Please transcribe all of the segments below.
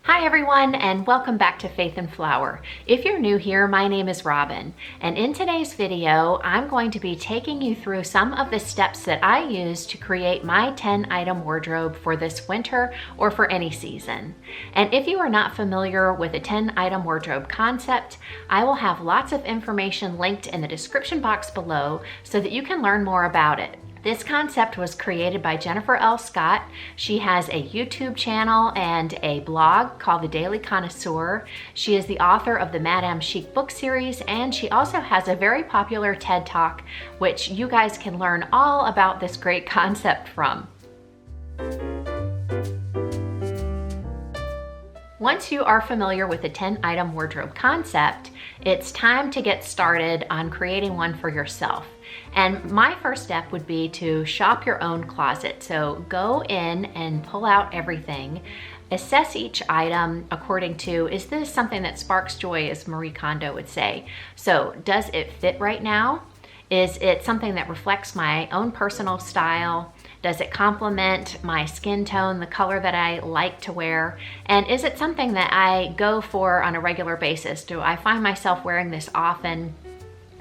Hi everyone, and welcome back to Faith and Flower. If you're new here, my name is Robin, and in today's video, I'm going to be taking you through some of the steps that I use to create my 10-item wardrobe for this winter or for any season. And if you are not familiar with a 10-item wardrobe concept, I will have lots of information linked in the description box below so that you can learn more about it. This concept was created by Jennifer L. Scott. She has a YouTube channel and a blog called The Daily Connoisseur. She is the author of the Madame Chic book series, and she also has a very popular TED Talk, which you guys can learn all about this great concept from. Once you are familiar with the 10-item wardrobe concept, it's time to get started on creating one for yourself. And my first step would be to shop your own closet. So go in and pull out everything. Assess each item according to, is this something that sparks joy, as Marie Kondo would say? So does it fit right now? Is it something that reflects my own personal style? Does it complement my skin tone, the color that I like to wear? And is it something that I go for on a regular basis? Do I find myself wearing this often?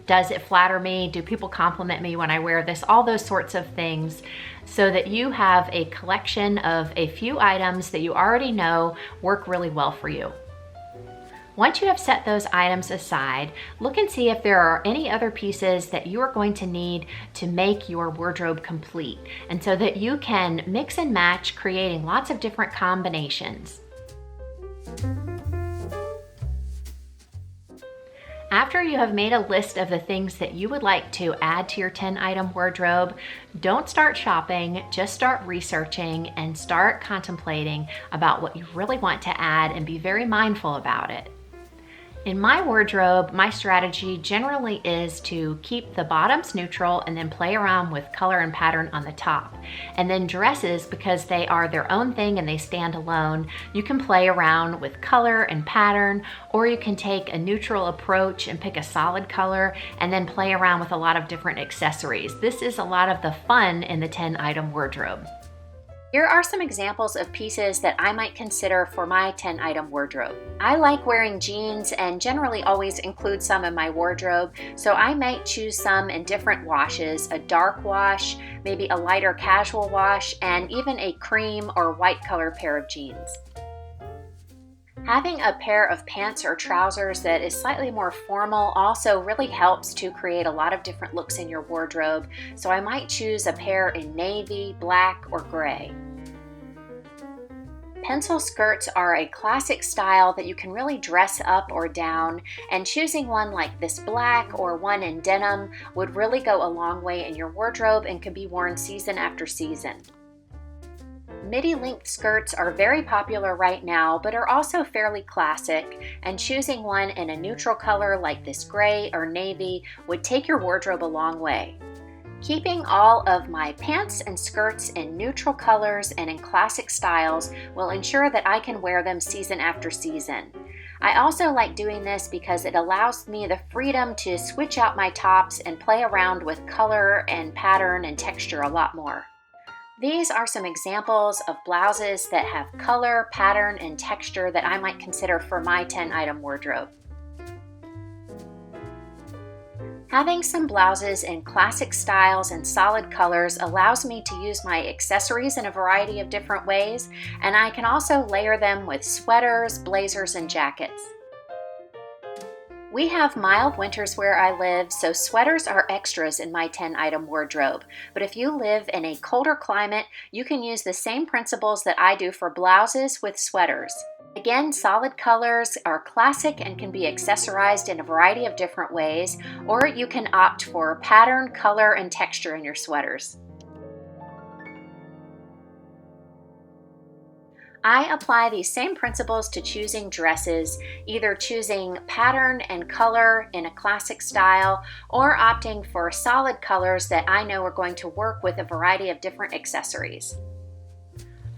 Does it flatter me? Do people compliment me when I wear this? All those sorts of things, so that you have a collection of a few items that you already know work really well for you. Once you have set those items aside, look and see if there are any other pieces that you are going to need to make your wardrobe complete, and so that you can mix and match, creating lots of different combinations. After you have made a list of the things that you would like to add to your 10-item wardrobe, don't start shopping, just start researching and start contemplating about what you really want to add, and be very mindful about it. In my wardrobe, my strategy generally is to keep the bottoms neutral and then play around with color and pattern on the top. And then dresses, because they are their own thing and they stand alone, you can play around with color and pattern, or you can take a neutral approach and pick a solid color and then play around with a lot of different accessories. This is a lot of the fun in the 10-item wardrobe. Here are some examples of pieces that I might consider for my 10-item wardrobe. I like wearing jeans and generally always include some in my wardrobe, so I might choose some in different washes: a dark wash, maybe a lighter casual wash, and even a cream or white color pair of jeans. Having a pair of pants or trousers that is slightly more formal also really helps to create a lot of different looks in your wardrobe, so I might choose a pair in navy, black, or gray. Pencil skirts are a classic style that you can really dress up or down, and choosing one like this black or one in denim would really go a long way in your wardrobe and can be worn season after season. Midi-length skirts are very popular right now, but are also fairly classic, and choosing one in a neutral color like this gray or navy would take your wardrobe a long way. Keeping all of my pants and skirts in neutral colors and in classic styles will ensure that I can wear them season after season. I also like doing this because it allows me the freedom to switch out my tops and play around with color and pattern and texture a lot more. These are some examples of blouses that have color, pattern, and texture that I might consider for my 10-item wardrobe. Having some blouses in classic styles and solid colors allows me to use my accessories in a variety of different ways, and I can also layer them with sweaters, blazers, and jackets. We have mild winters where I live, so sweaters are extras in my 10-item wardrobe. But if you live in a colder climate, you can use the same principles that I do for blouses with sweaters. Again, solid colors are classic and can be accessorized in a variety of different ways, or you can opt for pattern, color, and texture in your sweaters. I apply these same principles to choosing dresses, either choosing pattern and color in a classic style or opting for solid colors that I know are going to work with a variety of different accessories.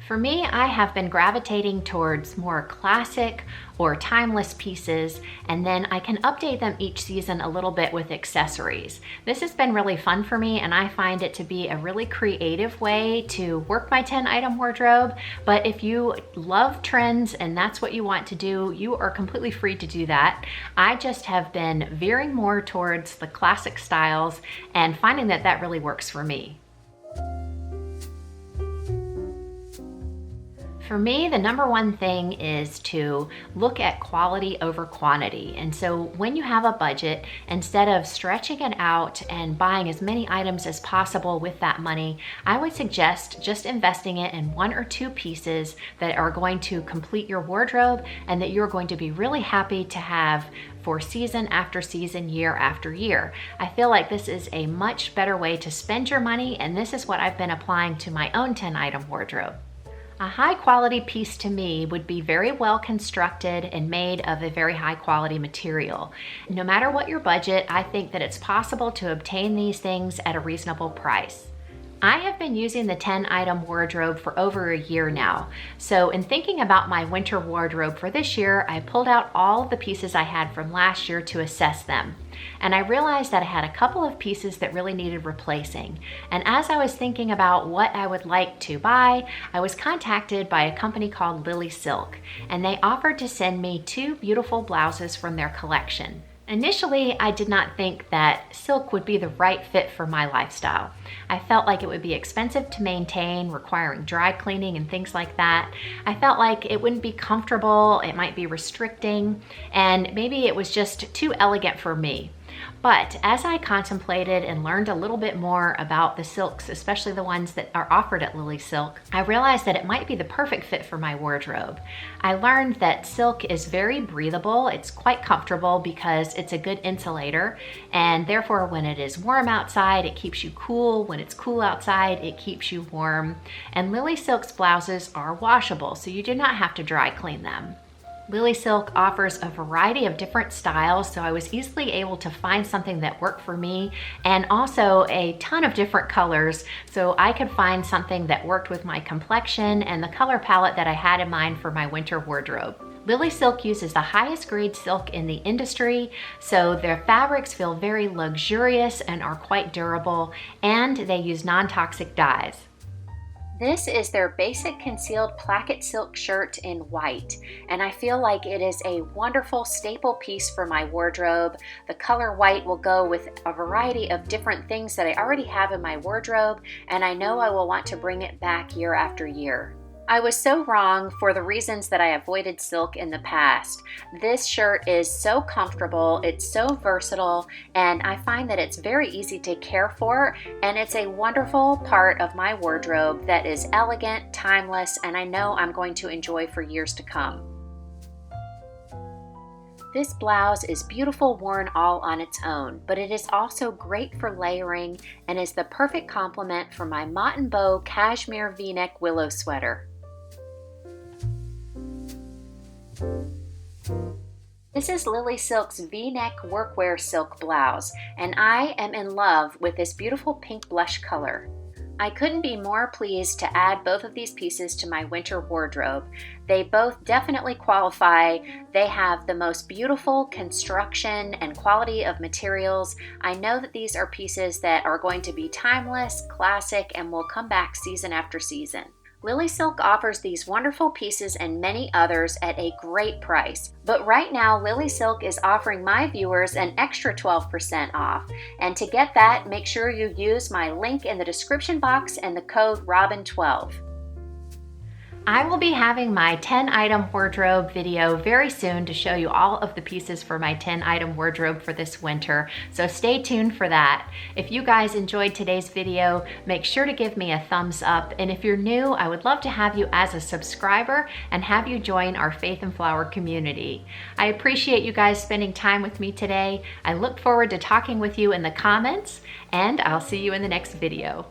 For me, I have been gravitating towards more classic or timeless pieces, and then I can update them each season a little bit with accessories. This has been really fun for me, and I find it to be a really creative way to work my 10-item wardrobe. But if you love trends and that's what you want to do, you are completely free to do that. I just have been veering more towards the classic styles and finding that that really works for me. For me, the number one thing is to look at quality over quantity. And so when you have a budget, instead of stretching it out and buying as many items as possible with that money, I would suggest just investing it in 1 or 2 pieces that are going to complete your wardrobe and that you're going to be really happy to have for season after season, year after year. I feel like this is a much better way to spend your money, and this is what I've been applying to my own 10-item wardrobe. A high quality piece to me would be very well constructed and made of a very high quality material. No matter what your budget, I think that it's possible to obtain these things at a reasonable price. I have been using the 10-item wardrobe for over a year now. So in thinking about my winter wardrobe for this year, I pulled out all of the pieces I had from last year to assess them. And I realized that I had a couple of pieces that really needed replacing. And as I was thinking about what I would like to buy, I was contacted by a company called Lilysilk, and they offered to send me 2 beautiful blouses from their collection. Initially, I did not think that silk would be the right fit for my lifestyle. I felt like it would be expensive to maintain, requiring dry cleaning and things like that. I felt like it wouldn't be comfortable, it might be restricting, and maybe it was just too elegant for me. But as I contemplated and learned a little bit more about the silks, especially the ones that are offered at Lilysilk, I realized that it might be the perfect fit for my wardrobe. I learned that silk is very breathable. It's quite comfortable because it's a good insulator, and therefore when it is warm outside, it keeps you cool. When it's cool outside, it keeps you warm. And Lilysilk's blouses are washable, so you do not have to dry clean them. Lilysilk offers a variety of different styles, so I was easily able to find something that worked for me, and also a ton of different colors, so I could find something that worked with my complexion and the color palette that I had in mind for my winter wardrobe. Lilysilk uses the highest grade silk in the industry, so their fabrics feel very luxurious and are quite durable, and they use non-toxic dyes. This is their basic concealed placket silk shirt in white, and I feel like it is a wonderful staple piece for my wardrobe. The color white will go with a variety of different things that I already have in my wardrobe, and I know I will want to bring it back year after year. I was so wrong for the reasons that I avoided silk in the past. This shirt is so comfortable, it's so versatile, and I find that it's very easy to care for, and it's a wonderful part of my wardrobe that is elegant, timeless, and I know I'm going to enjoy for years to come. This blouse is beautiful worn all on its own, but it is also great for layering and is the perfect complement for my Mott & Bow cashmere v-neck willow sweater. This is Lilysilk's v-neck workwear silk blouse, and I am in love with this beautiful pink blush color. I couldn't be more pleased to add both of these pieces to my winter wardrobe. They both definitely qualify. They have the most beautiful construction and quality of materials. I know that these are pieces that are going to be timeless, classic, and will come back season after season. Lilysilk offers these wonderful pieces and many others at a great price. But right now, Lilysilk is offering my viewers an extra 12% off. And to get that, make sure you use my link in the description box and the code ROBIN12. I will be having my 10-item wardrobe video very soon to show you all of the pieces for my 10-item wardrobe for this winter, so stay tuned for that. If you guys enjoyed today's video, make sure to give me a thumbs up, and if you're new, I would love to have you as a subscriber and have you join our Faith and Flower community. I appreciate you guys spending time with me today. I look forward to talking with you in the comments, and I'll see you in the next video.